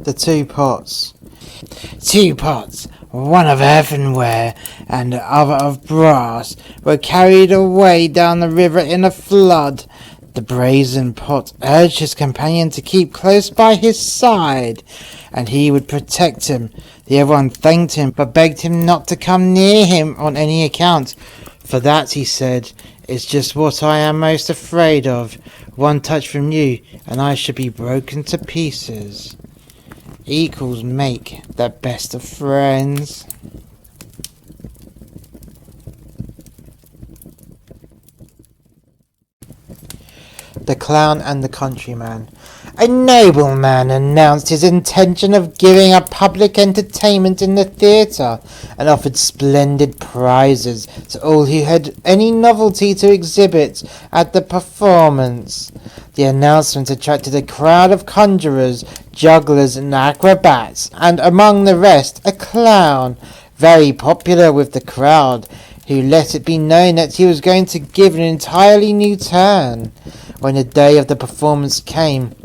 The two pots. 2 pots, one of earthenware and the other of brass, were carried away down the river in a flood. The brazen pot urged his companion to keep close by his side, and he would protect him. The other one thanked him, but begged him not to come near him on any account. For that, he said, is just what I am most afraid of. One touch from you, and I should be broken to pieces. Equals make the best of friends. The Clown and the Countryman. A nobleman announced his intention of giving a public entertainment in the theatre, and offered splendid prizes to all who had any novelty to exhibit at the performance. The announcement attracted a crowd of conjurers, jugglers and acrobats, and among the rest a clown, very popular with the crowd, who let it be known that he was going to give an entirely new turn. When the day of the performance came,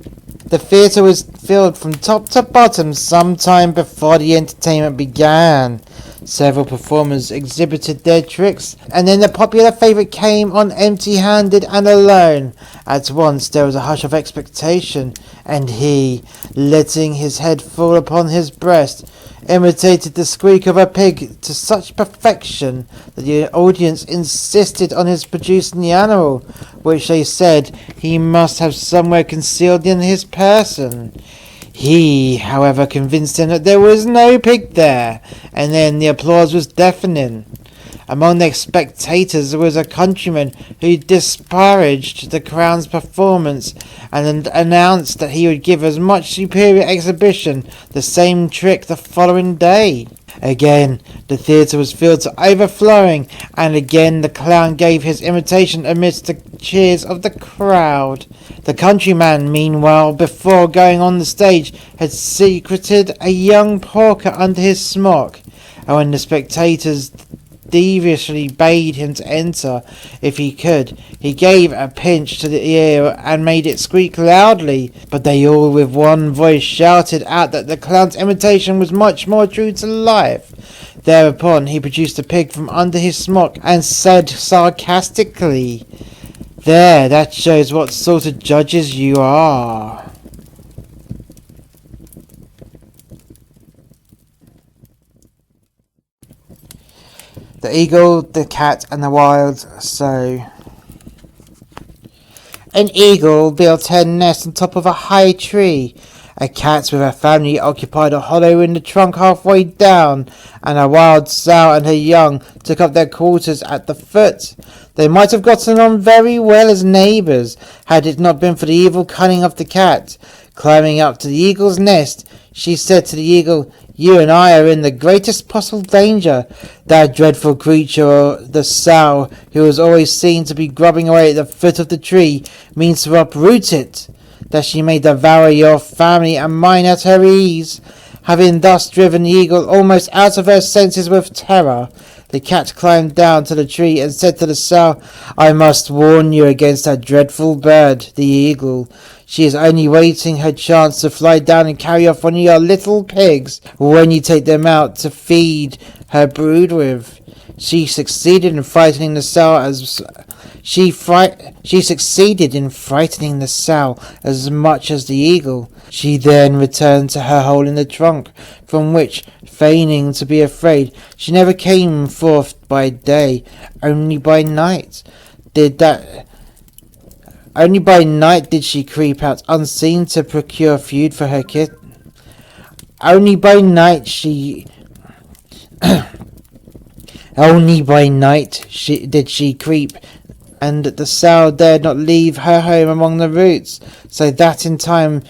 the theatre was filled from top to bottom some time before the entertainment began. Several performers exhibited their tricks, and then the popular favourite came on empty-handed and alone. At once there was a hush of expectation, and he, letting his head fall upon his breast, imitated the squeak of a pig to such perfection that the audience insisted on his producing the animal, which they said he must have somewhere concealed in his person. He, however, convinced him that there was no pig there, and then the applause was deafening. Among the spectators was a countryman who disparaged the clown's performance and announced that he would give as much superior exhibition the same trick the following day. Again the theatre was filled to overflowing, and again the clown gave his imitation amidst the cheers of the crowd. The countryman, meanwhile, before going on the stage, had secreted a young porker under his smock, and when the spectators deviously bade him to enter if he could, he gave a pinch to the ear and made it squeak loudly, but they all with one voice shouted out that the clown's imitation was much more true to life. Thereupon he produced a pig from under his smock and said sarcastically, "There, that shows what sort of judges you are." The Eagle, the Cat and the Wild Sow. An eagle built her nest on top of a high tree. A cat with her family occupied a hollow in the trunk halfway down, and a wild sow and her young took up their quarters at the foot. They might have gotten on very well as neighbours, had it not been for the evil cunning of the cat. Climbing up to the eagle's nest, she said to the eagle, "You and I are in the greatest possible danger. That dreadful creature, the sow, who is always seen to be grubbing away at the foot of the tree, means to uproot it, that she may devour your family and mine at her ease." Having thus driven the eagle almost out of her senses with terror, the cat climbed down to the tree and said to the sow, "I must warn you against that dreadful bird, the eagle. She is only waiting her chance to fly down and carry off one of your little pigs when you take them out to feed her brood with." She succeeded in frightening the sow as much as the eagle. She then returned to her hole in the trunk, from which, feigning to be afraid, she never came forth by day, only by night did she creep out unseen to procure food for her kit. Only by night did she creep, and the sow dared not leave her home among the roots, so that in time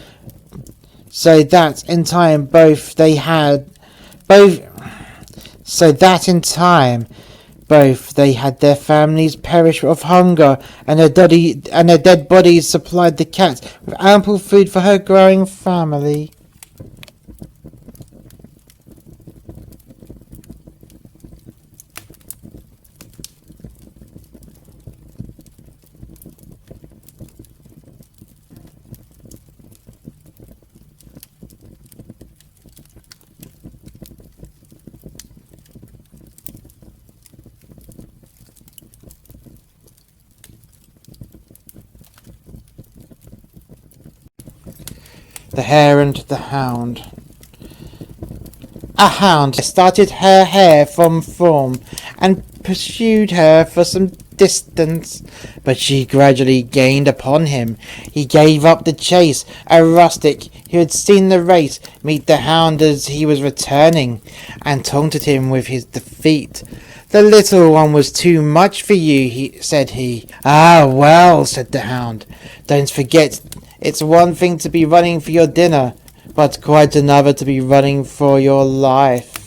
both they had their families perish of hunger, and their dead bodies supplied the cat with ample food for her growing family. The Hare and the Hound. A hound started her hare from form and pursued her for some distance, but she gradually gained upon him. He gave up the chase. A rustic who had seen the race meet the hound as he was returning, and taunted him with his defeat. The little one was too much for you, said he. Ah, well, said the hound, don't forget, it's one thing to be running for your dinner, but quite another to be running for your life.